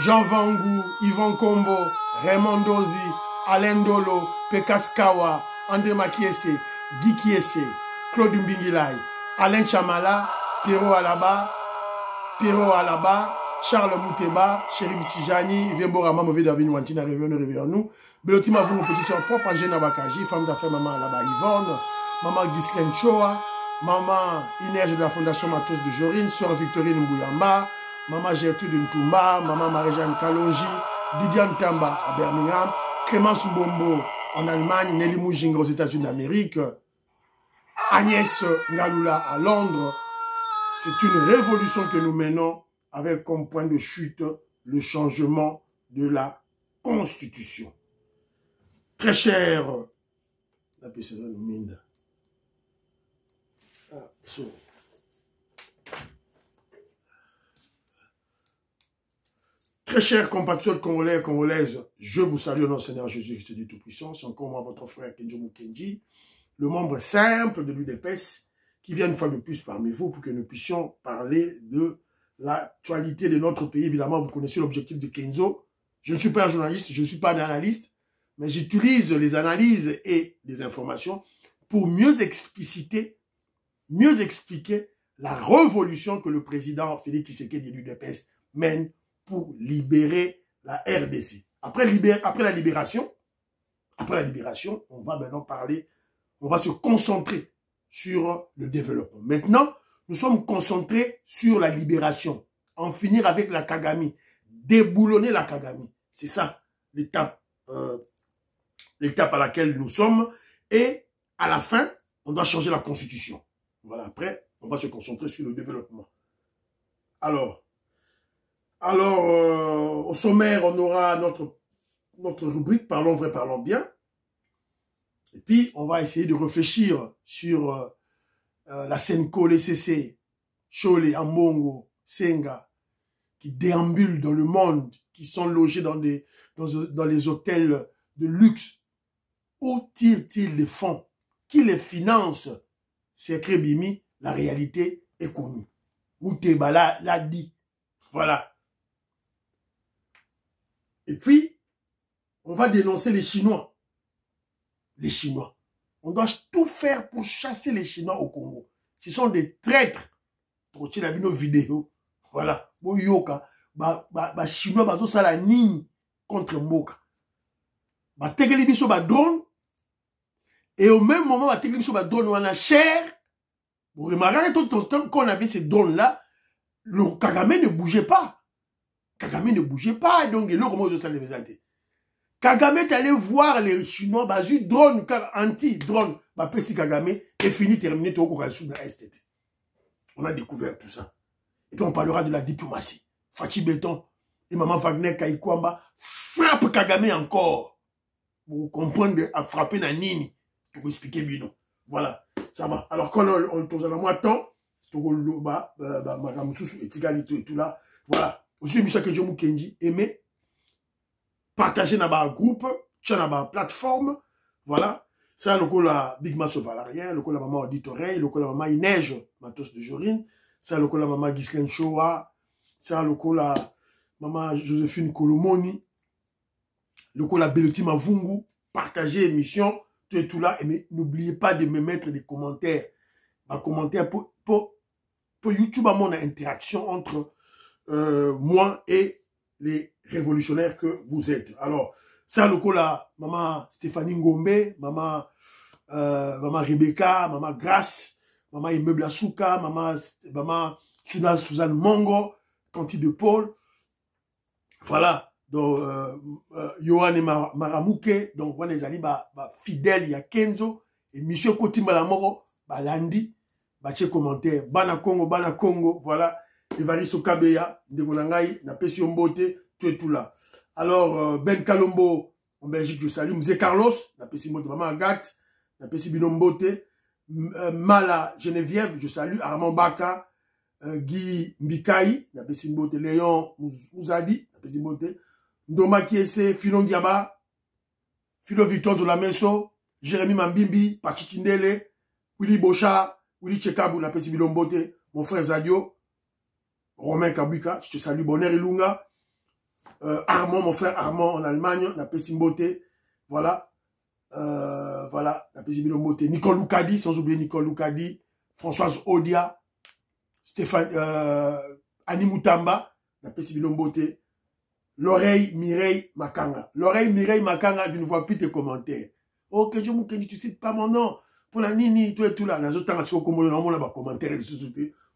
Jean Vangou, Yvan Kombo, Raymond Dozi, Alain Dolo, Pekas Kawa, André Makiese, Guy Kiese, Claude Mbingilai, Alain Chamala, Pierrot Alaba, Charles Mouteba, Chérif Tijani, Viembora Mamovi David Wantina, réveillons nous. Belotima vous petit soeur propre, Angèle Nabakaji, femme d'affaires maman Alaba Yvonne, maman Ghislaine Choa, maman Inès de la Fondation Matos de Jorine, sœur Victorine Mbouyamba, maman Gertrude Ntumba, maman Marie-Jeanne Kalonji, Didiane Tamba à Birmingham, Clémence Mbombo en Allemagne, Nelly Moujinga aux États-Unis d'Amérique, Agnès Ngaloula à Londres. C'est une révolution que nous menons avec comme point de chute le changement de la Constitution. Très cher, très chers compatriotes congolais et congolaises, je vous salue au nom du Seigneur Jésus-Christ du Tout-Puissant. C'est encore moi, votre frère Kenjo Mukenji, le membre simple de l'UDPS, qui vient une fois de plus parmi vous pour que nous puissions parler de l'actualité de notre pays. Évidemment, vous connaissez l'objectif de Kenzo. Je ne suis pas un journaliste, je ne suis pas un analyste, mais j'utilise les analyses et les informations pour mieux expliciter, mieux expliquer la révolution que le président Félix Tshisekedi de l'UDPS mène pour libérer la RDC. Après la libération, on va maintenant parler, on va se concentrer sur le développement. Maintenant, nous sommes concentrés sur la libération, en finir avec la Kagame, déboulonner la Kagame. C'est ça l'étape à laquelle nous sommes. Et à la fin, on doit changer la constitution. Voilà, après, on va se concentrer sur le développement. Alors, au sommaire, on aura notre rubrique « Parlons vrai, parlons bien ». Et puis, on va essayer de réfléchir sur la Senko, les CC, Chole, Ambongo, Senga, qui déambulent dans le monde, qui sont logés dans les hôtels de luxe. Où tirent-ils les fonds? Qui les finance? C'est très bimi, la réalité est connue. Moutebala l'a dit. Voilà. Et puis, on va dénoncer les Chinois. Les Chinois. On doit tout faire pour chasser les Chinois au Congo. Ce sont des traîtres. Pour tirer nos vidéos. Voilà. Boyoka. Chinois, bazo sala nini contre Mboka. Tegeli biso ba drone. Et au même moment, tegeli biso ba drone, on a cher. Vous remarquez tout le temps qu'on avait ces drones-là, le Kagame ne bougeait pas. Kagame ne bougeait pas. Donc, il a Kagame est allé voir les Chinois, basu drone, anti-drone, Pessi Kagame, et fini, terminé, tout au STT. On a découvert tout ça. Et puis on parlera de la diplomatie. Fachi Béton et Maman Wagner Kaikwamba frappe Kagame encore. Vous comprenez, à frapper Nanini. Pour vous expliquer bien. Voilà, ça va. Alors quand on tourne à moi temps, et tout là, voilà. Aussi, Michel Kenjo Mukenji, aimé. Partager dans ma groupe, dans ma plateforme, voilà. Ça, le coup la Big Mass Valarien, le coup la maman Auditoreille, le coup la maman Ineige, Matos de Jorine, ça, le coup la maman Ghislaine Choa, ça, le coup la maman Joséphine Kolomoni, le coup la Belotima Vungu, partagez l'émission, tout et tout là, et n'oubliez pas de me mettre des commentaires. Un commentaire pour YouTube, à mon interaction entre moi et les révolutionnaires que vous êtes. Alors, ça, le coup là, maman Stéphanie Ngombe, maman Rebecca, maman Grace, maman Immeuble Asuka, maman China Suzanne Mongo, Canty de Paul, voilà, donc, Yohan et Maramouke, donc, on les alliés, fidèles, il y a Kenzo, et Monsieur Kotimba Lamoro, Landi, tche commentaire, Bana Congo, voilà, Evaristo Kabeya, Ndegonangai, Napesi Ombote, tout et tout là. Alors, Ben Kalombo, en Belgique, je salue. Mzé Carlos, Napesi Mote, Maman Agathe, Napesi Binombote, Mala Geneviève, je salue. Armand Baka, Guy Mbikaï, Napesi Mbote, Léon Mouzadi, Napesi Mbote, Ndoma Kiese, Filon Diaba, Philo Victor de la Meso, Jérémy Mambimbi, Pachitindele, Willy Bocha, Willy Chekabou, Napesi Bilombote, mon frère Zadio, Romain Kabuka, je te salue, Bonheur Ilunga, Armand, mon frère Armand en Allemagne, na pesi mbote, voilà, voilà, na pesi mbote, Nicole Loukadi, sans oublier Nicole Loukadi, Françoise Odia, Stéphane, Annie Moutamba, na pesi mbote, L'oreille Mireille Makanga. L'oreille Mireille Makanga, je ne vois plus tes commentaires. Oh, que je tu cites pas mon nom. Pour la nini, tout et tout là.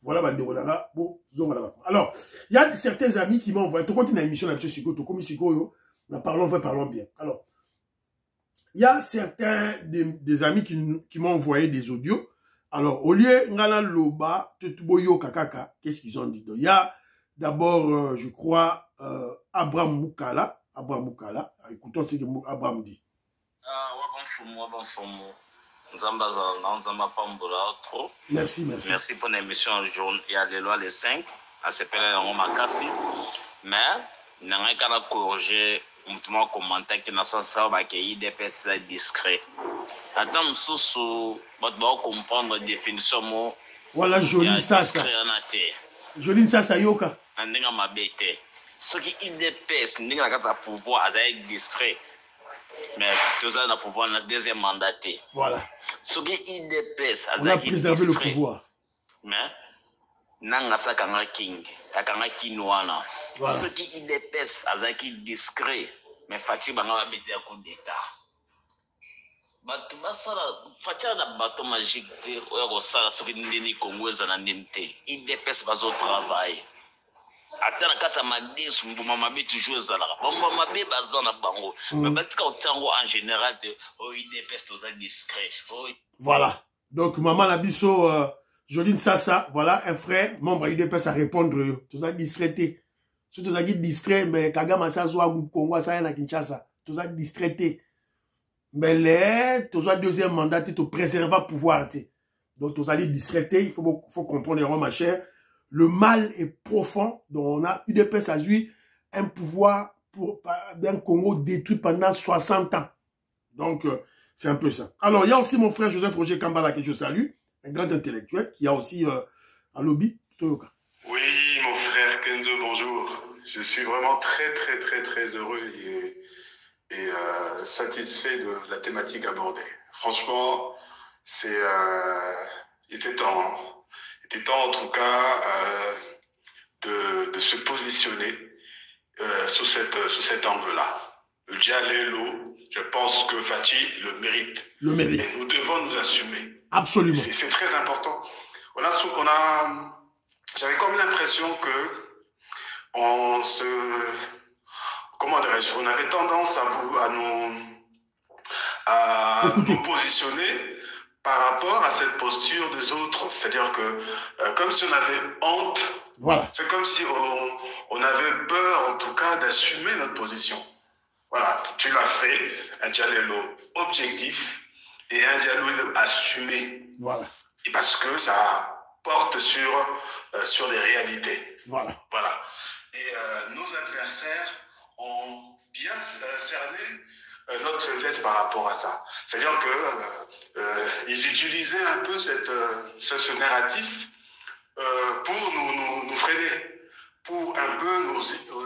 Voilà, alors, il y a certains amis qui m'ont envoyé. Tu continues l'émission là, parlons bien. Alors, il y a certains des amis qui m'ont envoyé des audios. Alors, au lieu ngala loba, tutuboyo kakaka, qu'est-ce qu'ils ont dit? Il y a d'abord, je crois, Abraham Moukala. Écoutons ce que Abraham dit. Merci. Merci pour l'émission. Il y a les lois les 5. À ce père on m'a cassé. Mais, il n'y a qu'à corriger un commentaire qui n'a pas de qu'il y a des discret. Attends, sous comprendre la définition mot. Voilà, joli ça. Joli ça, yoka. Andinga mabete. Ce qui IDPS, n'inga la pouvoir avec distrait. Mais tout ça, le pouvoir n'a deuxième mandaté. Voilà. Ce qui IDPS, on a préservé le pouvoir. Mais, n'anga sa kanga king, kanga kinwana. Ce qui IDPS, avec discret. Mais Fatih banga mabete à coup d'état. Fatih na bateau magique de Rosala, ce qui n'est Congo, zananente. IDPS va au travail. Attends, quand ma dis, on m'a toujours zalaka. On m'a dit bazana bango. Mais batika autant en général de IDPS aux discret. Voilà. Donc maman Nabiso Joline Sassa, voilà un frère membre IDPS à répondre. Tous a distraité. Si tu as dit distrait, mais Kagama sa zoa Congo ça na Kinshasa. Tous a distraité. Mais les tous a deuxième mandat tu te préserver pouvoir. Donc tous a dit distraité. Il faut comprendre ma chère. Le mal est profond, donc on a UDPS a eu un pouvoir pour d'un Congo détruit pendant 60 ans. Donc, c'est un peu ça. Alors, il y a aussi mon frère Joseph Roger Kambala que je salue, un grand intellectuel, qui a aussi un lobby. Toyoka. Oui, mon frère Kenzo, bonjour. Je suis vraiment très heureux et satisfait de la thématique abordée. Franchement, il était temps. Il était temps en tout cas de se positionner sous cet angle-là. Le Djalelo, je pense que Fatih le mérite. Le mérite. Et nous devons nous assumer. Absolument. C'est très important. J'avais comme l'impression que on avait tendance à nous positionner par rapport à cette posture des autres, c'est-à-dire que comme si on avait honte, voilà. C'est comme si on avait peur en tout cas d'assumer notre position. Voilà, tu l'as fait, un dialogue objectif et un dialogue assumé. Voilà. Et parce que ça porte sur des réalités. Voilà. Voilà. Et nos adversaires ont bien cerné notre faiblesse par rapport à ça. C'est-à-dire que ils utilisaient un peu ce narratif pour nous freiner, pour un peu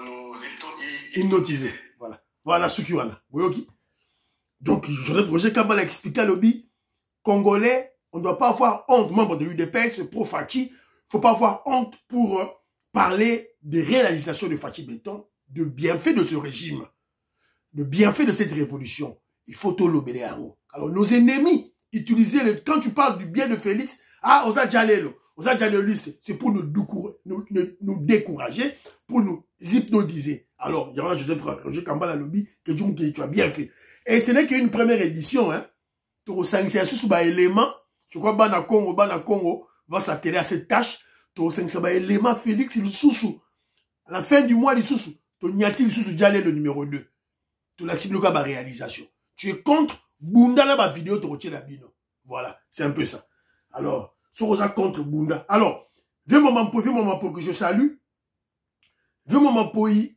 nous hypnotiser. Voilà. Voilà ce qu'il y a. Donc, Joseph Roger Kambala a expliqué à l'OBI, Congolais, on ne doit pas avoir honte, membre de l'UDPS, pro-Fatih, il ne faut pas avoir honte pour parler de réalisation de Fatih Béton, de bienfaits de ce régime, de bienfaits de cette révolution. Il faut tout l'obéir. Alors, nos ennemis, quand tu parles du bien de Félix, Osa Djalelo, c'est pour nous décourager, pour nous hypnotiser. Alors, il y a Joseph Roger Kambala lobby que tu as bien fait. Et ce n'est qu'une première édition, hein. Je crois que Bana Congo va s'atteler à cette tâche. Élément Félix Lussousou. À la fin du mois, Lussousou. Tu Nyati Lussousou Djalé le numéro 2. Tu l'acceptes le cas de réalisation. Tu es contre Bunda la vidéo, tu retiens la bino. Voilà, c'est un peu ça. Alors, Sorosa contre Bunda. Alors, viens moment pour que je salue. Viens moment pour y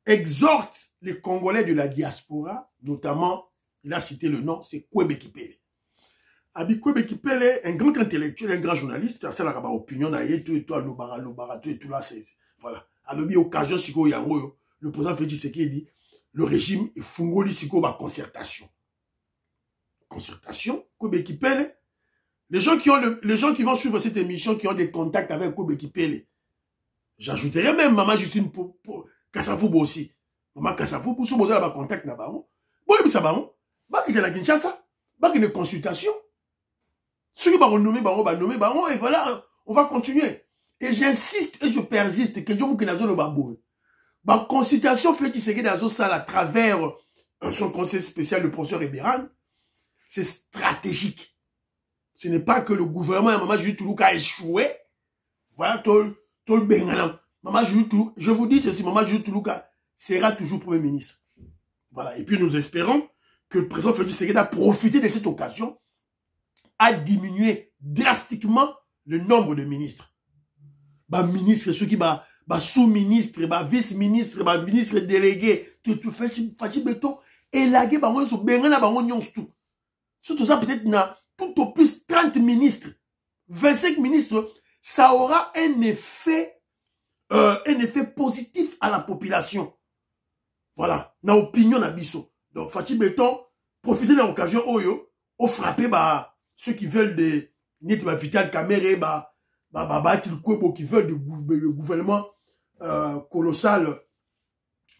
exhorte les Congolais de la diaspora, notamment, il a cité le nom, c'est Kwebe Kipele. Abi Kwebe Kipele, un grand intellectuel, un grand journaliste, c'est la opinion, tout et tout, Lobara, tout et tout là, c'est, voilà. à l'occasion, le président Félix Tshisekedi dit, le régime est fungoli siko ba concertation. Concertation, Kobe Kipele. Les gens qui vont suivre cette émission, qui ont des contacts avec Kobe Kipele, j'ajouterais même Maman Justine Kassafoubo aussi. Maman Kassafoubo, si vous avez un contact là-bas, bon, mais ça va, bah, qui est la Kinshasa, bah, qui est une consultation. Ceux qui vont nommer, et voilà, on va continuer. Et j'insiste et je persiste que je vous connais le babou. La consultation fait qu'il s'est dans salle à travers son conseil spécial, le professeur Eberan. C'est stratégique. Ce n'est pas que le gouvernement, Maman Julie Toulouka a échoué. Voilà, tout le bengalam. Maman Julie Toulouka, je vous dis ceci, Maman Julie Toulouka sera toujours Premier ministre. Voilà. Et puis nous espérons que le président Félix Tshisekedi a profité de cette occasion à diminuer drastiquement le nombre de ministres. Bah, ministre, ceux qui bah sous-ministre, bah, vice-ministre, bah, ministre délégué, tout fait béton, et la guerre, bah, on se bengana, bah, on y tout. Surtout ça, peut-être, tout au plus 30 ministres, 25 ministres, ça aura un effet positif à la population. Voilà. Na opinion na biso. Donc, Fatih Béton, profitez de l'occasion, oyo, au frapper, bah, ceux qui veulent des, net, bah, Vital Kamere, qui veulent le gouvernement, colossal,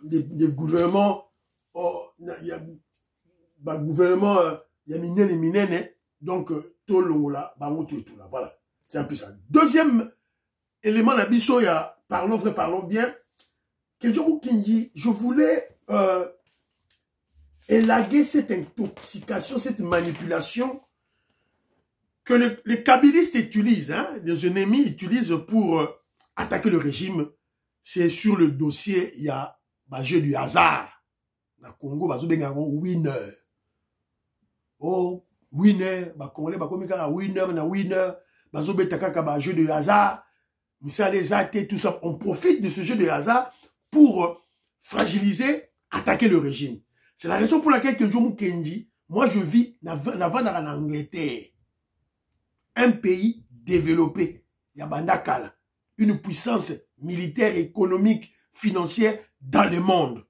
des gouvernements, gouvernement, Minene, donc, tout le là, tout là, voilà. C'est un peu ça. Deuxième élément, l'abisso, parlons vrai, parlons bien. Je voulais élaguer cette intoxication, cette manipulation que les kabylistes utilisent, hein, les ennemis utilisent pour attaquer le régime. C'est sur le dossier, il y a jeu du hasard. Dans le Congo, il y a un winner. Oh, winner, Congolais, winner, jeu de hasard. Vous savez, les athées, tout ça. On profite de ce jeu de hasard pour fragiliser, attaquer le régime. C'est la raison pour laquelle Kenjomu Kendi, moi je vis en Angleterre. Un pays développé, Yabandakala, une puissance militaire, économique, financière dans le monde.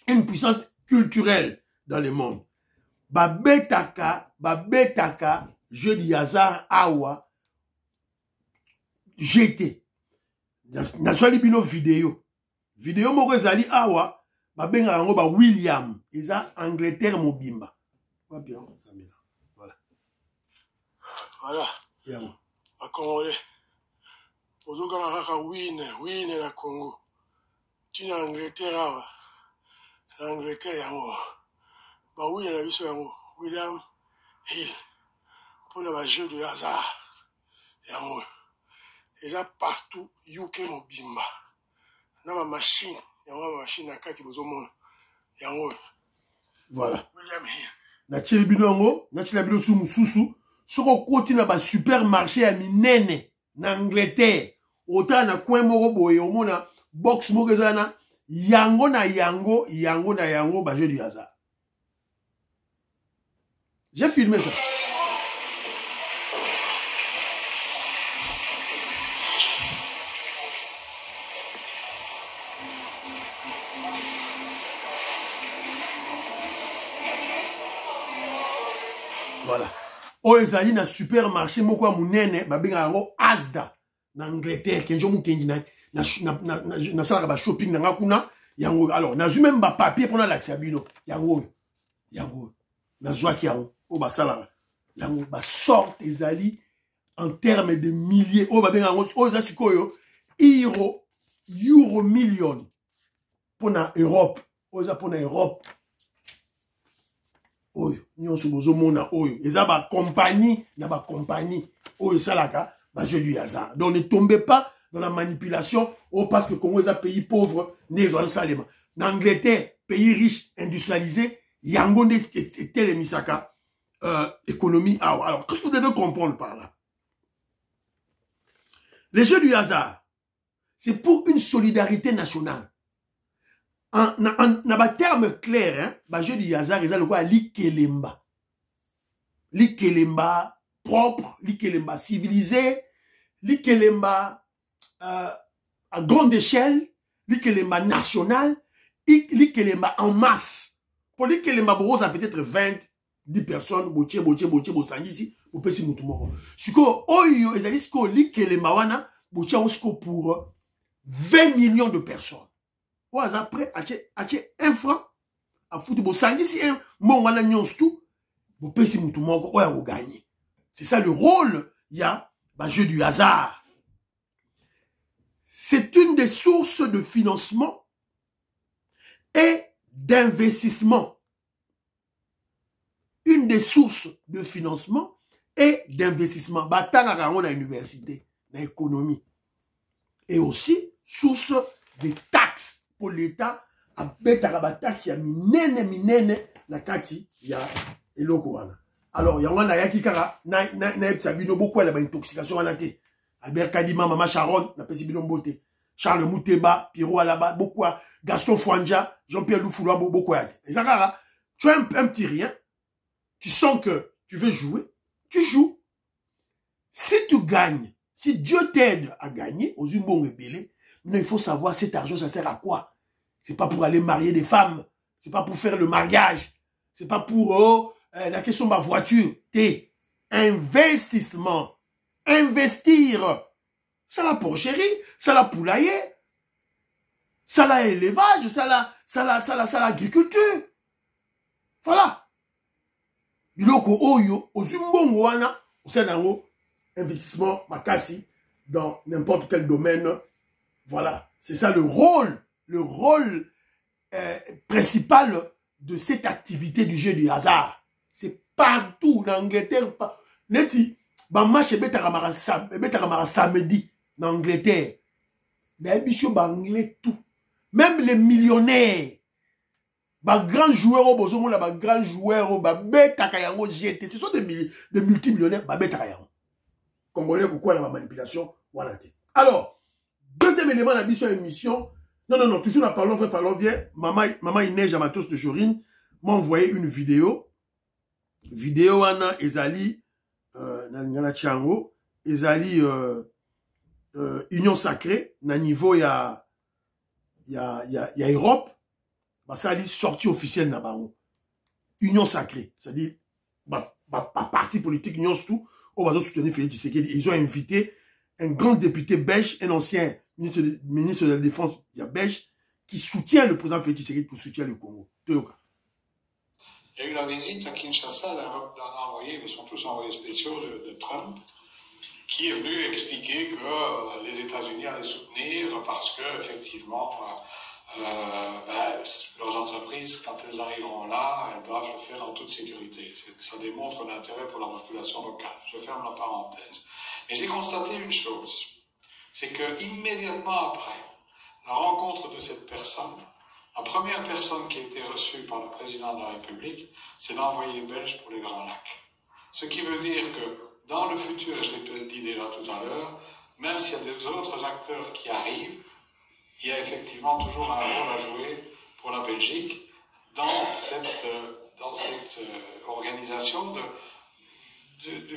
Une puissance culturelle dans le monde. Babetaka, jeu de hasard, awa, GT. Nationali bino vidéo. Vidéo moko ezali awa, babenga yango ba William, eza Angleterre mobimba. Voilà. Voilà. À Congolais. Ozoka kaka win la Congo. Tina Angleterre awa. Angleterre yango. Ba win la biso yango. William Hill. Pour le jeu de hasard. Yango. Ils ont partout UK mobimba. Na ma machine, yango machine na kati bozo mona. Yango. Voilà. William Hill. Na tshilibino yango, na tshilabino su mususu. Soko koti na ba supermarché ya minene na Angleterre. Ota na coin moko boye omona box moko ezana yango na yango ba jeu du hasard. J'ai filmé ça. Voilà. O ezali na supermarché moko ya munene babenga yango Asda na Angleterre kenjo mukenji na sala ba shopping na kuna yango. Alors na zu même ba papier pour na l'accès bino yango na zwaki yango o ba sala yango ba sorte ezali en termes de milliers o babenga yango o za sikoyo euro million pour na Europe o za pour na Europe. Oyo, nyonso bozomona oyo, eza ba compagnie oyo salaka ba jeu du hasard. Donc ne tombez pas dans la manipulation parce que Congo est un pays pauvre, né salema. En Angleterre, pays riche, industrialisé, yango nde tele misaka économie. Alors, qu'est-ce que vous devez comprendre par là? Les jeux du hasard, c'est pour une solidarité nationale. En terme clair, hein, bah jeu du hasard, ils ont le quoi l'ikelemba. L'ikelemba propre, l'ikelemba civilisé, l'ikelemba à grande échelle, l'Ikelema national, l'Ikelema en masse. Pour l'Ikelema, ça peut-être 20, 10 personnes, botier, bosangisi, ou pesi mutumoko. Siko, oyo, ezali siko l'Ikelema wana, botier osko pour 20 millions de personnes. Ou après, ache 1 franc, à foutu bosangisi, mon wana nyons tout, vous pesi mutumoko, ouais, vous gagnez. C'est ça le rôle, il y a, jeu du hasard. C'est une des sources de financement et d'investissement. Une des sources de financement et d'investissement. Batanga on a l'université, l'économie. Et aussi, source de taxes pour l'État. À Betara taxe, il y a minene, la kati, il y a elokoana. Alors, il y a un ayaki kara, na sabino beaucoup à la intoxication à la thé. Albert Kadima, Mama Sharon, na pesi bino mbote. Charles Mouteba, Pierrot Alaba, beaucoup à Gaston Fouanja, Jean-Pierre Loufoulois, beaucoup à et ça, tu as un petit rien, tu sens que tu veux jouer, tu joues. Si tu gagnes, si Dieu t'aide à gagner, aux humains rebellés, mais il faut savoir cet argent, ça sert à quoi? C'est pas pour aller marier des femmes, c'est pas pour faire le mariage, c'est pas pour la question de ma voiture, t'es investissement. Investir. Ça la porcherie, ça la poulailler, ça la élevage, ça la agriculture. Voilà. Biloko oyo, ozumbongo wana, osenango, investissement makasi dans n'importe quel domaine. Voilà. C'est ça le rôle principal de cette activité du jeu du hasard. C'est partout, en Angleterre, neti, ba match betara samedi en Angleterre. Mais bicho ba anglais tout. Même les millionnaires, ba grands joueurs au bozo ba grands joueurs ba betaka yango GT. Ce sont des multimillionnaires ba betaka yango. Congolais pourquoi la manipulation voilà. Alors, deuxième élément de la émission. Non, toujours en parlons bien. Maman Inès Amatos de Jorine m'a envoyé une vidéo. Vidéo ana ezali na Tchango, ezali union sacrée na niveau ya Europe, ça dit sortie officielle na bango. Union sacrée, c'est-à-dire parti politique union tout on va soutenir Félix Tshisekedi. Ils ont invité un grand député belge, un ancien ministre de la Défense belge qui soutient le président Félix Tshisekedi pour soutenir le Congo. Toyoka. Il y a eu la visite à Kinshasa d'un envoyé, ils sont tous envoyés spéciaux de Trump, qui est venu expliquer que les États-Unis allaient soutenir parce que, effectivement, leurs entreprises, quand elles arriveront là, elles doivent le faire en toute sécurité. Ça démontre l'intérêt pour la population locale. Je ferme la parenthèse. Mais j'ai constaté une chose, c'est que immédiatement après la rencontre de cette personne, la première personne qui a été reçue par le président de la République, c'est l'envoyé belge pour les Grands Lacs. Ce qui veut dire que dans le futur, je l'ai dit déjà tout à l'heure, même s'il y a des autres acteurs qui arrivent, il y a effectivement toujours un rôle à jouer pour la Belgique dans cette organisation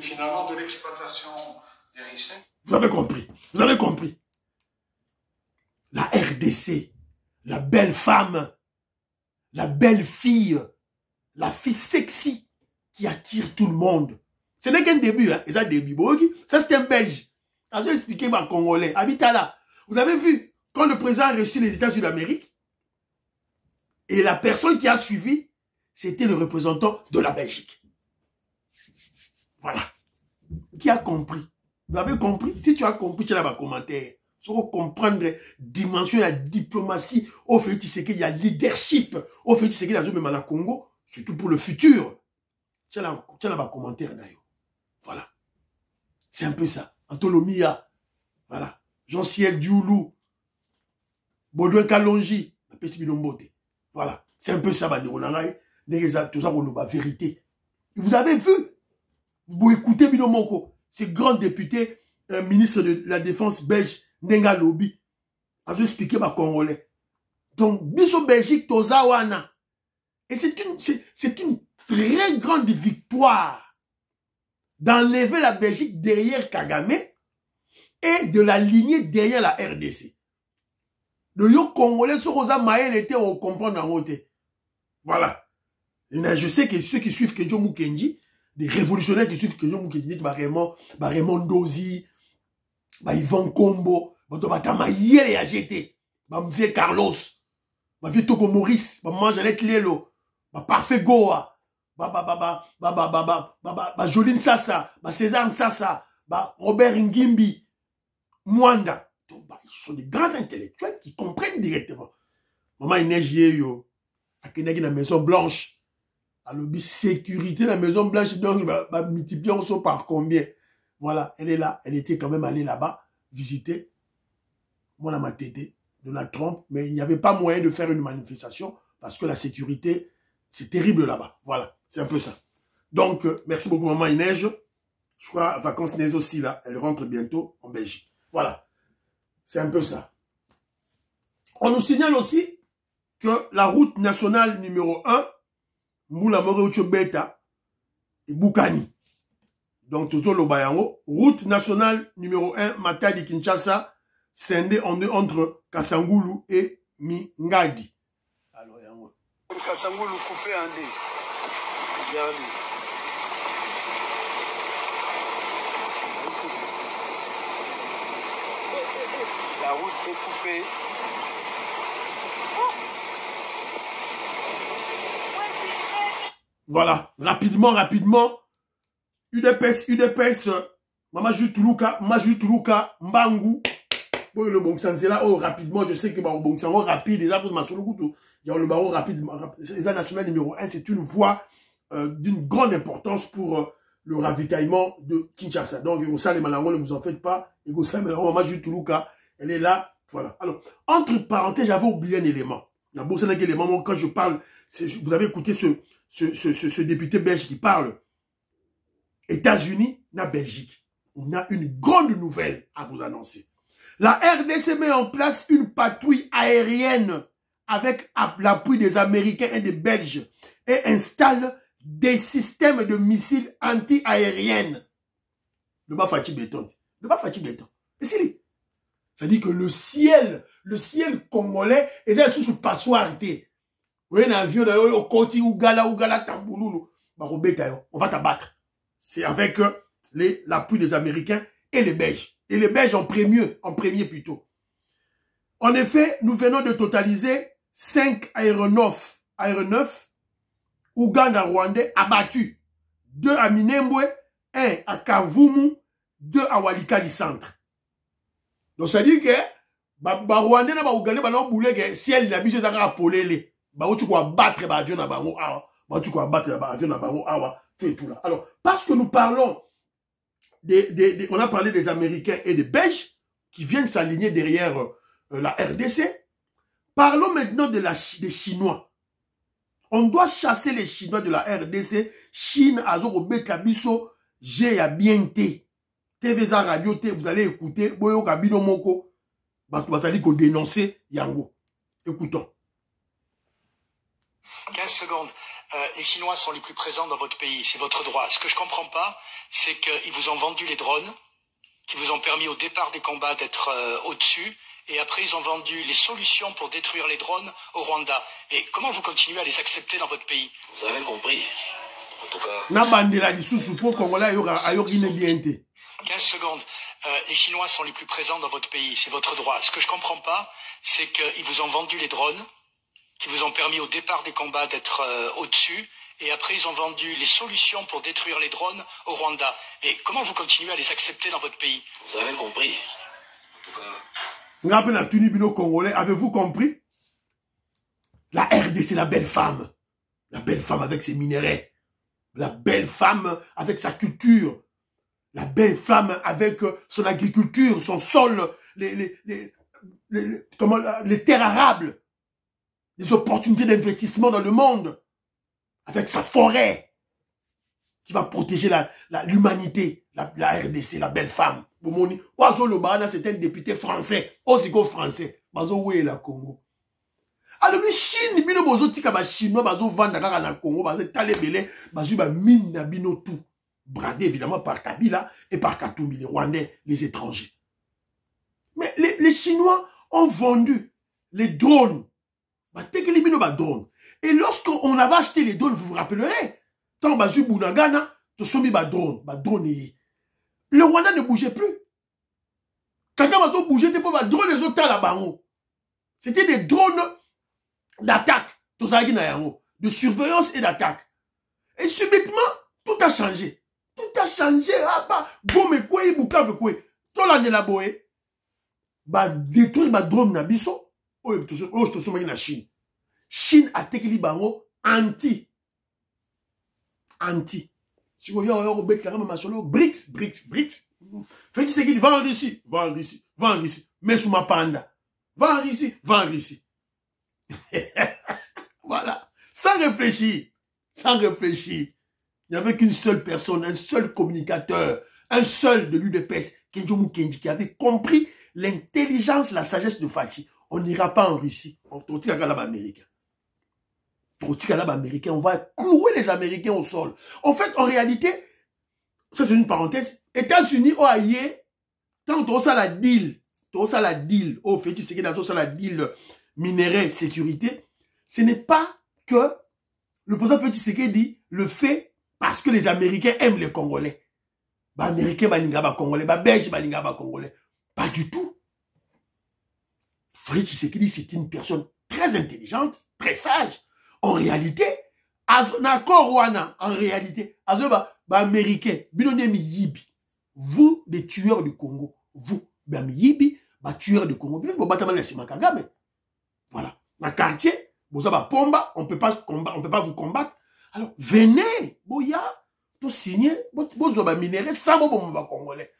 finalement de l'exploitation des richesses. Vous avez compris. La RDC, la belle femme, la belle fille, la fille sexy qui attire tout le monde. Ce n'est qu'un début, hein. Et ça, début. Ça, c'est un Belge. Je vais expliquer ma Congolais. Habita là. Vous avez vu, quand le président a reçu les États-Unis d'Amérique, et la personne qui a suivi, c'était le représentant de la Belgique. Voilà. Qui a compris? Vous avez compris? Si tu as compris, tu as un commentaire. Il faut comprendre la dimension de la diplomatie. Au fait, tu sais qu'il y a leadership. Au fait, tu sais qu'il y a même au Congo, surtout pour le futur. Tu as un commentaire d'ailleurs. Voilà. C'est un peu ça. Antolomia. Voilà. Jean-Ciel Dioulou. Baudouin Kalonji. Voilà. C'est un peu ça, tout ça, on a vérité. Vous avez vu? Vous écoutez Binomoko. Ce grand député, ministre de la Défense belge, Nenga Lobi, a expliqué ma Congolais. Donc, Biso Belgique, Tozawana. Et c'est une très grande victoire d'enlever la Belgique derrière Kagame et de l'aligner derrière la RDC. Le yo congolais, ce rosa maël était au comprendre en côté. Voilà. Je sais que ceux qui suivent Kedjo Mukendi, des révolutionnaires qui suivent Kedjo Mukendi, Raymond Dozi, Yvan Kombo, Batamaïel et AGT, Mzee Carlos, Vietoko Maurice, Manjanet Lelo, Parfait Goa, Joline Sassa, César Sassa, Robert Ngimbi, Mwanda. Ils sont des grands intellectuels qui comprennent directement. Maman Inegie yo, à Kenagi la Maison Blanche, à l'objet sécurité la Maison Blanche, donc multiplions ça par combien. Voilà, elle est là, elle était quand même allée là-bas visiter. Moi, on m'a tété Donald Trump, mais il n'y avait pas moyen de faire une manifestation parce que la sécurité, c'est terrible là-bas. Voilà, c'est un peu ça. Donc, merci beaucoup, maman Ineige. Je crois, vacances Neige aussi, là, elle rentre bientôt en Belgique. Voilà. C'est un peu ça. On nous signale aussi que la route nationale numéro 1, Moula Moreucho Beta et Boukani. Donc, toujours le Bayango. Route nationale numéro 1, Matadi Kinshasa, scindée en deux entre Kasangulu et Mingadi. Alors, Yango. Kasangulu coupé en deux. Regardez. La route est coupée. Voilà, rapidement. UDPS, Mamaju Tuluka, Mbangu. Bon, le bon sens, c'est là, oh, rapidement, je sais que le bon sens, rapide, les arbres de Masoloukoutou, il y a le barreau rapide, les national numéro 1, c'est une voie d'une grande importance pour le ravitaillement de Kinshasa. Donc, Egosale Malango, ne vous en faites pas. Egosale Malango, Mamaju Tuluka, elle est là. Voilà. Alors, entre parenthèses, j'avais oublié un élément. La bourse n'a élément, quand je parle, vous avez écouté ce député belge qui parle. États-Unis, la Belgique. On a une grande nouvelle à vous annoncer. La RDC met en place une patrouille aérienne avec l'appui des Américains et des Belges et installe des systèmes de missiles anti-aériennes. Le bas fatigue béton. Le bas fatigue béton. Et c'est c'est-à-dire que le ciel congolais, et c'est sous passoire. Vous voyez un avion au côté Ougala, Tambouloulou. On va t'abattre. C'est avec l'appui des Américains et les Belges. Et les Belges en premier plutôt. En effet, nous venons de totaliser 5 aéronefs Ouganda-Rwandais abattus. 2 à Minembwe, 1 à Kavumu, 2 à Walikali Centre. Donc ça dit que Rwandais na Ouganda ba boule que ciel la biche za polele. Ba tu quoi battre ba avion na bango awa. Ba tu quoi battre ba avion na bango awa. Tout là. Alors, parce que nous parlons on a parlé des Américains et des Belges qui viennent s'aligner derrière la RDC. Parlons maintenant des Chinois. On doit chasser les Chinois de la RDC. Chine, Azoro Bekabiso, j'ai à bien TVza Radio, vous allez écouter. Boyo Kabino Moko. Vous allez dénoncer Yango. Écoutons. 15 secondes. Les Chinois sont les plus présents dans votre pays, c'est votre droit. Ce que je comprends pas, c'est qu'ils vous ont vendu les drones, qui vous ont permis au départ des combats d'être au-dessus, et après ils ont vendu les solutions pour détruire les drones au Rwanda. Et comment vous continuez à les accepter dans votre pays? Vous avez compris. En tout cas... 15 secondes. Les Chinois sont les plus présents dans votre pays, c'est votre droit. Ce que je comprends pas, c'est qu'ils vous ont vendu les drones, qui vous ont permis au départ des combats d'être au-dessus, et après ils ont vendu les solutions pour détruire les drones au Rwanda. Et comment vous continuez à les accepter dans votre pays? Vous avez compris. En tout cas... Avez-vous compris? La RDC, la belle femme. La belle femme avec ses minéraux. La belle femme avec sa culture. La belle femme avec son agriculture, son sol, les terres arables. Des opportunités d'investissement dans le monde, avec sa forêt, qui va protéger l'humanité, la RDC, la belle femme. Oiseau Lobana, c'est un député français, aussi français. Bazo où est la Congo? Alors, les Chine, bino bozo tika ba chinois, bazo vanda kaka na Congo, bazo talebele, bazo ba mine na bino tout. Bradé évidemment par Kabila et par Katumbi, les Rwandais, les étrangers. Mais les Chinois ont vendu les drones. Drone. Et lorsqu'on avait acheté les drones, vous vous rappellerez, quand on a vu Bunagana, tout sommes drone. Le Rwanda ne bougeait plus. Quand on a bougé, c'était pas drone les autres là-bas. C'était des drones d'attaque, de surveillance et d'attaque. Et subitement, tout a changé. Tout a changé. Ah bah, Gome quoi, Bukavu quoi. Tout là de la boé. Bah, détruire ma drone na biso. Oh, je te soumets na Chine. Chine a tekeli bango anti. Si vous voyez, BRICS. Faites ce qu'il va en Russie. Mais sous ma panda. Va en Russie. Voilà. Sans réfléchir. Il n'y avait qu'une seule personne, un seul communicateur, un seul de l'UDPS, Kenjo Mukendi, qui avait compris l'intelligence, la sagesse de Fachi. On n'ira pas en Russie. On tire à l'Américain. On va clouer les Américains au sol. En fait, en réalité, ça c'est une parenthèse, États-Unis ont aillé, quand on a la deal, au fait, c'est que la deal minerai sécurité, ce n'est pas que le président Félix Tshisekedi le fait parce que les Américains aiment les Congolais. Bah, Américains, bah, Congolais, bah, Belges, bah, Congolais. Pas du tout. Félix Tshisekedi, c'est une personne très intelligente, très sage. En réalité, en réalité, Américains, vous, les tueurs du Congo, vous, tueurs du Congo, voilà. Dans le quartier, vous avez Pomba, on ne peut pas vous combattre. Alors, venez, Boya, pour signer, vous avez minéré sans vous Congolais.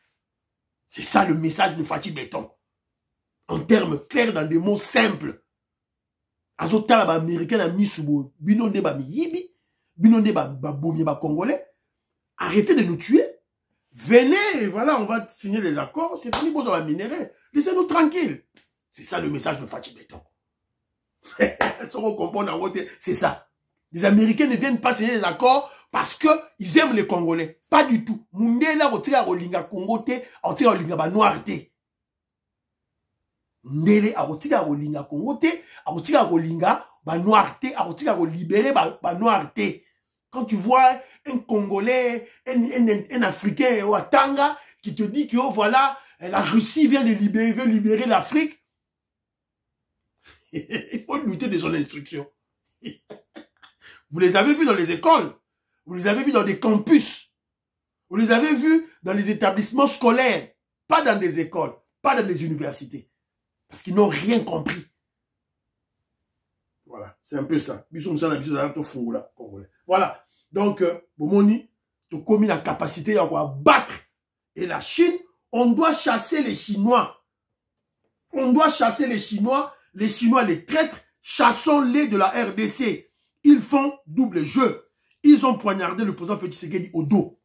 C'est ça le message de Fachi Béton. En termes clairs, dans des mots simples. Azotala ba américain a mis sous binonde ba miyibi, binonde ba bomi ba congolais. Arrêtez de nous tuer. Venez, voilà, on va signer les accords, c'est fini, on va minérer. Laissez-nous tranquilles. C'est ça le message de Fachi Béton. C'est ça. Les Américains ne viennent pas signer les accords parce qu'ils aiment les Congolais. Pas du tout. Mundela otira olinga Congo te, otira olinga ba noir te. Ndele akotika kolinga Congo te, akotika kolinga ba noir te, akotika ko libérer ba noir te. Quand tu vois un Congolais, un Africain au Tanga qui te dit que oh, voilà, la Russie vient de libérer, veut libérer l'Afrique, il faut lutter de son instruction. Vous les avez vus dans les écoles, vous les avez vus dans des campus, vous les avez vus dans les établissements scolaires, pas dans des écoles, pas dans des universités. Parce qu'ils n'ont rien compris. Voilà, c'est un peu ça. Voilà. Donc, Bomoni, tu commis la capacité à battre. Et la Chine, on doit chasser les Chinois. On doit chasser les Chinois. Les Chinois, les traîtres, chassons-les de la RDC. Ils font double jeu. Ils ont poignardé le président Félix Tshisekedi au dos.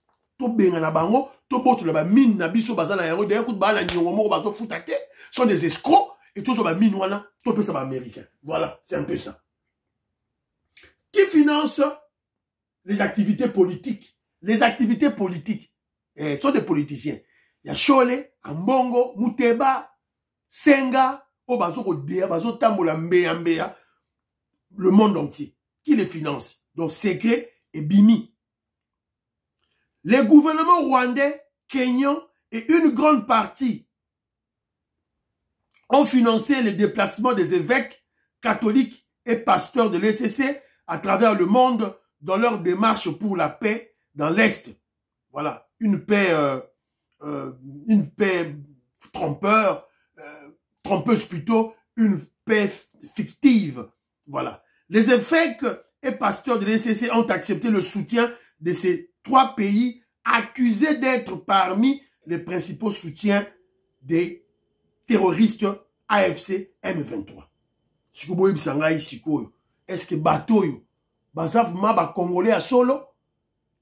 Sont des escrocs et tous sont américains. Voilà, c'est un peu ça. Qui finance les activités politiques? Les activités politiques sont des politiciens. Il y a Chole, Ambongo, Muteba, Senga, le monde entier. Qui les finance? Donc, Secret et Bimi. Les gouvernements rwandais, kenyans et une grande partie ont financé le déplacement des évêques catholiques et pasteurs de l'ECC à travers le monde dans leur démarche pour la paix dans l'Est. Voilà, une paix trompeuse plutôt, une paix fictive. Voilà. Les évêques et pasteurs de l'ECC ont accepté le soutien de ces trois pays accusés d'être parmi les principaux soutiens des terroristes AFC M23. Est-ce que Batoyo, Bazaf Congolais à solo?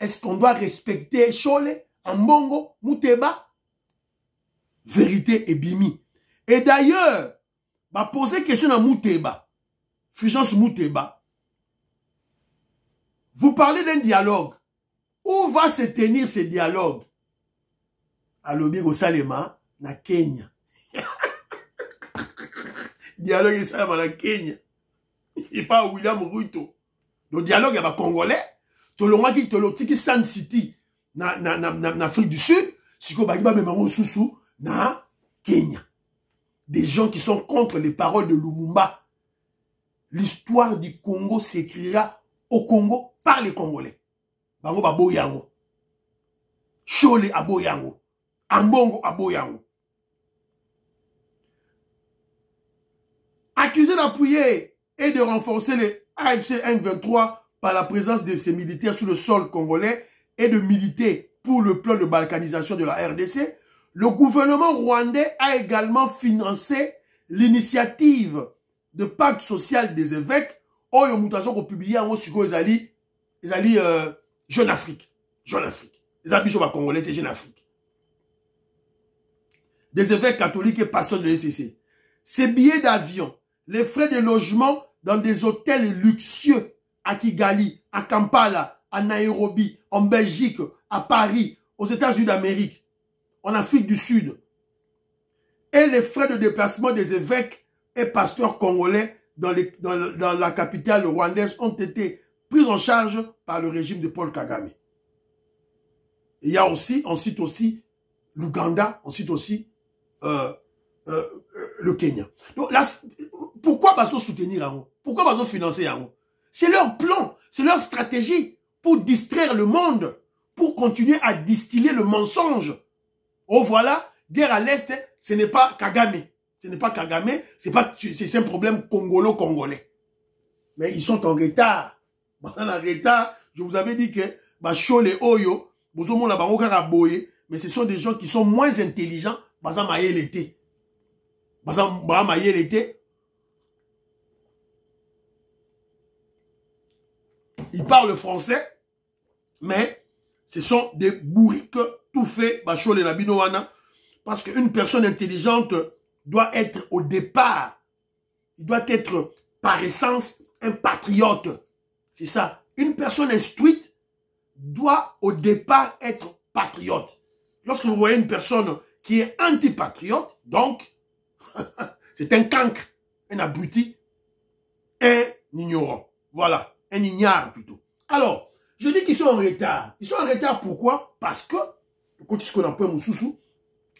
Est-ce qu'on doit respecter Chole, Ambongo, Muteba? Vérité et Bimi. Et d'ailleurs, poser question à Muteba, Fulgence Muteba, vous parlez d'un dialogue. Où va se tenir ce dialogue? À Lobigo Salema, na Kenya. dialogue est ça dans Kenya. Et pas William Ruto. Le dialogue est congolais. Tout le monde qui Sun City en Afrique du Sud, si vous avez même sous na Kenya. Des gens qui sont contre les paroles de Lumumba. L'histoire du Congo s'écrira au Congo par les Congolais. Bango babo yango. Chole abo yango. Ambongo abo yango. Accusé d'appuyer et de renforcer les AFC M23 par la présence de ces militaires sur le sol congolais et de militer pour le plan de balkanisation de la RDC, le gouvernement rwandais a également financé l'initiative de pacte social des évêques. Oyo mutation ko publié en Osiko ezali Jeune Afrique. Jeune Afrique. Les habitants congolais étaient Jeune Afrique. Des évêques catholiques et pasteurs de l'ECC. Ces billets d'avion, les frais de logement dans des hôtels luxueux à Kigali, à Kampala, à Nairobi, en Belgique, à Paris, aux États-Unis d'Amérique, en Afrique du Sud, et les frais de déplacement des évêques et pasteurs congolais dans la capitale rwandaise ont été pris en charge par le régime de Paul Kagame. Il y a aussi, on cite aussi l'Ouganda, on cite aussi le Kenya. Donc là, pourquoi Bazo soutenir Yango? Pourquoi Bazo financer Yango? C'est leur plan, c'est leur stratégie pour distraire le monde, pour continuer à distiller le mensonge. Oh voilà, guerre à l'Est, ce n'est pas Kagame. Ce n'est pas Kagame, c'est un problème congolo-congolais. Mais ils sont en retard. En retard, je vous avais dit que Chole Oyo, mais ce sont des gens qui sont moins intelligents. Ils parlent français, mais ce sont des bourriques tout faits, parce qu'une personne intelligente doit être au départ, il doit être par essence un patriote. C'est ça. Une personne instruite doit au départ être patriote. Lorsque vous voyez une personne qui est antipatriote, donc, c'est un cancre, un abruti, un ignorant. Voilà, un ignare plutôt. Alors, je dis qu'ils sont en retard. Ils sont en retard pourquoi? Parce que, quand ce qu'on appelle Moussoussou,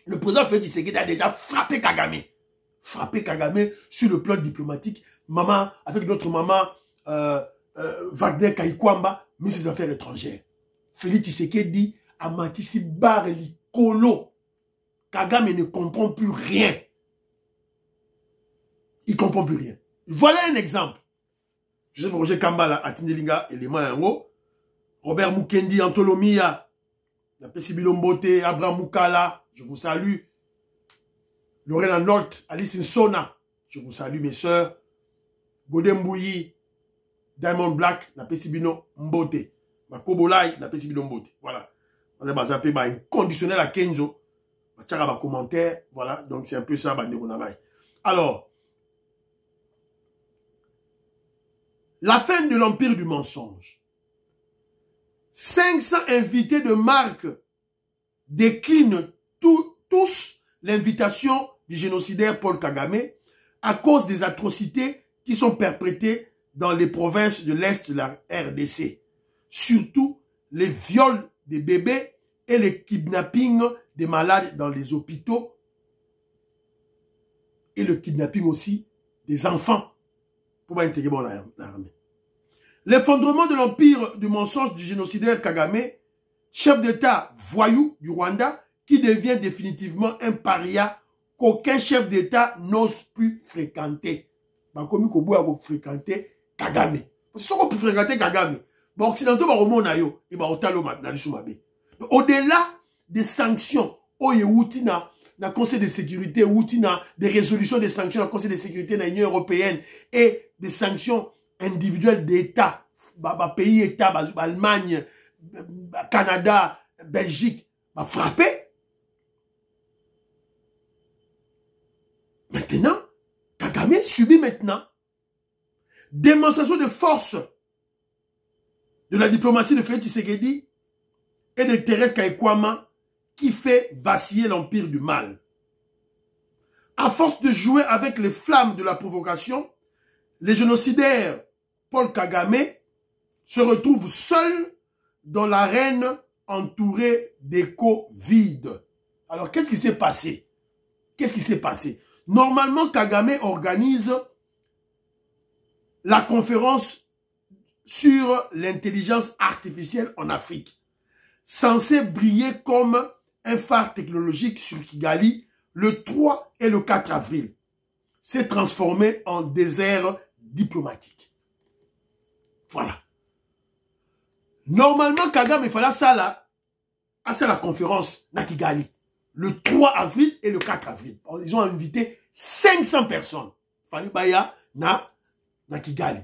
le président Félix Tshisekedi a déjà frappé Kagame. Frappé Kagame sur le plan diplomatique. Maman, avec notre maman, Wagner Kaikwamba, ministre des Affaires étrangères. Félix Tshisekedi a menti si barre l'icolo. Kagame ne comprend plus rien. Il ne comprend plus rien. Voilà un exemple. Joseph Roger Kambala, Atindelinga, élément Yango. Robert Mukendi, Antolomia, Napesi Bilombote, Abraham Mukala, je vous salue. Lorena Nolte, Alice Nsona, je vous salue mes sœurs. Godembouyi, Diamond Black, Napesi Bino Mbote. Makobolai, Napesi Bino Mbote. Voilà. On a basé un conditionnel à Kenzo. Un commentaire. Voilà. Donc c'est un peu ça. Alors, la fin de l'empire du mensonge. 500 invités de marque déclinent tous l'invitation du génocidaire Paul Kagame à cause des atrocités qui sont perpétrées dans les provinces de l'Est de la RDC. Surtout les viols des bébés et les kidnappings des malades dans les hôpitaux et le kidnapping aussi des enfants pour pas intégrer l'armée. L'effondrement de l'empire du mensonge du génocidaire Kagame, chef d'État voyou du Rwanda, qui devient définitivement un paria qu'aucun chef d'État n'ose plus fréquenter. Comme il faut fréquenter Kagame. Parce que si on peut fréquenter Kagame, les Occidentaux vont remonter et au-delà des sanctions, le Conseil de sécurité, des résolutions des sanctions, le Conseil de sécurité de l'Union européenne et des sanctions individuelles d'État, pays État, Allemagne, Canada, Belgique, frappé. Maintenant, Kagame subit maintenant démonstration de force de la diplomatie de Félix Tshisekedi et de Thérèse Kaikwama qui fait vaciller l'empire du mal. À force de jouer avec les flammes de la provocation, les génocidaires Paul Kagame se retrouvent seuls dans l'arène entourée d'échos vides. Alors, qu'est-ce qui s'est passé? Qu'est-ce qui s'est passé? Normalement, Kagame organise la conférence sur l'intelligence artificielle en Afrique, censé briller comme un phare technologique sur Kigali le 3 et le 4 avril, s'est transformé en désert diplomatique. Voilà. Normalement, Kagame il fallait ça là, à la conférence à Kigali, le 3 avril et le 4 avril. Ils ont invité 500 personnes. Fallait baya na Kigali.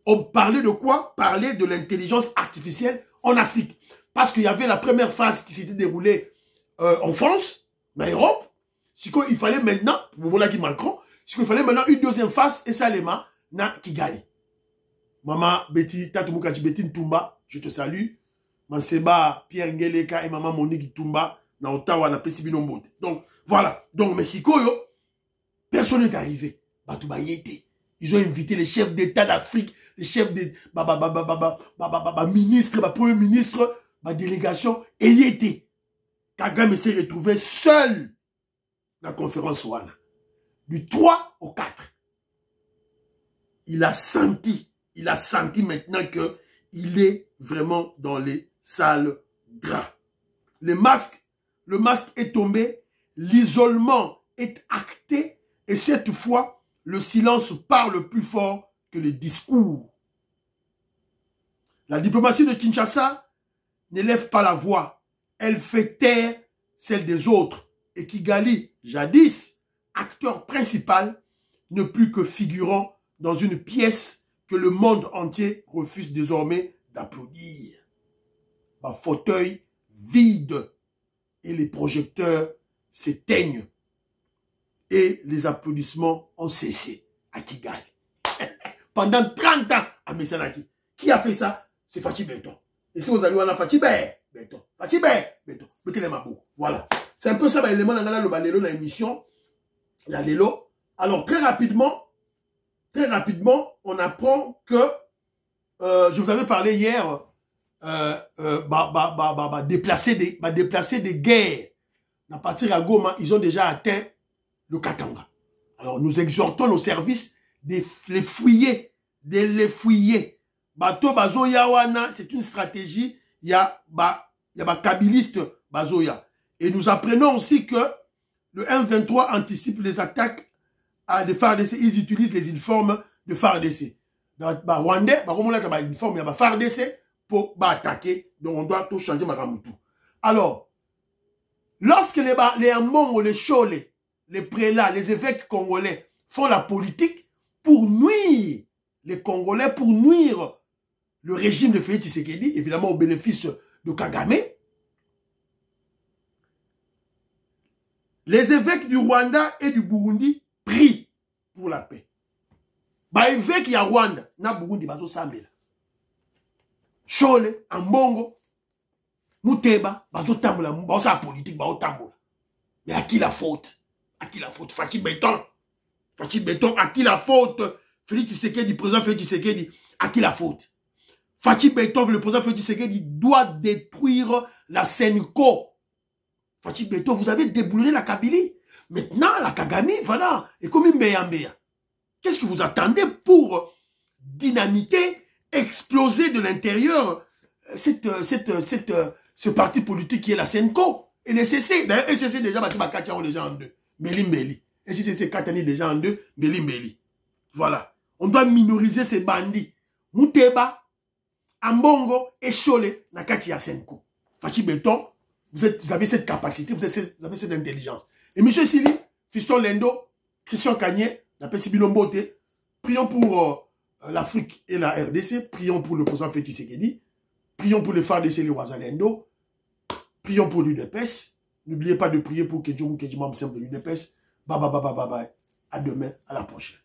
On parlait de quoi? Parlait de l'intelligence artificielle en Afrique. Parce qu'il y avait la première phase qui s'était déroulée en France, en Europe. Il fallait maintenant, Macron, il fallait maintenant une deuxième phase, et ça, na Kigali. Maman Betty, Tatumukati Betty Ntumba, je te salue. Manseba, Pierre Ngeleka et maman Monique Tumba, na Ottawa, na Pesibino Mbote. Donc, voilà. Donc, Mexico, personne n'est arrivé. Batouba Yete. Ils ont invité les chefs d'État d'Afrique, les chefs de ministres, premier ministre, délégation, et Yete. Kagame s'est retrouvé seul dans la conférence Wana. Du 3 au 4. Il a senti maintenant qu'il est vraiment dans les sales draps. Le masque est tombé, l'isolement est acté, et cette fois, le silence parle plus fort que le discours. La diplomatie de Kinshasa n'élève pas la voix, elle fait taire celle des autres. Et Kigali, jadis, acteur principal, ne plus que figurant dans une pièce que le monde entier refuse désormais d'applaudir. Un fauteuil vide et les projecteurs s'éteignent et les applaudissements ont cessé à Kigali. Pendant 30 ans à Messanaki. Qui a fait ça? C'est Fachi Beton. Et si vous allez voir Fachi Beton. Fachi Beton. Voilà. C'est un peu ça l'élément dans la émission. La Lelo. Alors très rapidement, on apprend que je vous avais parlé hier déplacer des guerres. À partir à Goma, ils ont déjà atteint le Katanga. Alors nous exhortons nos services de les fouiller. Bato Bazoya wana, c'est une stratégie. Il y a kabiliste Bazoya. Et nous apprenons aussi que le M23 anticipe les attaques à des FARDC. Ils utilisent les uniformes de FARDC. Dans Rwandais, il y a une uniforme de FARDC pour attaquer. Donc on doit tout changer Maramutu. Alors, lorsque les Ambongo, les Chole, les prélats, les évêques congolais font la politique pour nuire les Congolais, pour nuire le régime de Félix Tshisekedi, évidemment au bénéfice de Kagame, les évêques du Rwanda et du Burundi prient pour la paix. Ba évêque ya Rwanda na Burundi bazo sambela. Chole, Ambongo, Muteba, bazo tambola, bazo sa politique, bazo tambola. Mais à qui la faute? À qui la faute? Fachi Beton, à qui la faute? Félix Tshisekedi, président Félix Tshisekedi, à qui la faute? Fachi Beton, le président Félix Tshisekedi doit détruire la Senko. Fachi Beton, vous avez déboulonné la Kabylie. Maintenant, la Kagame, voilà, est comme une meilleure. Qu'est-ce que vous attendez pour dynamiter, exploser de l'intérieur ce parti politique qui est la Senko et les CC? D'ailleurs, SCC déjà, c'est ma Katia déjà en deux. Mbeli. SCC, c'est Katani déjà en deux. Mbeli. Voilà. On doit minoriser ces bandits. Muteba, Ambongo et Chole, na Katia Senko. Fachi Beton, vous avez cette capacité, vous avez cette intelligence. Et M. Sili, Fiston Lendo, Christian Kanye, la Pesibino Mbote, prions pour l'Afrique et la RDC, prions pour le président Félix Tshisekedi, prions pour les FARDC et les Ouazalendo, prions pour l'UDPS. N'oubliez pas de prier pour Kedjou Kedjimam Sem de l'UDPS. Bye. À demain, à la prochaine.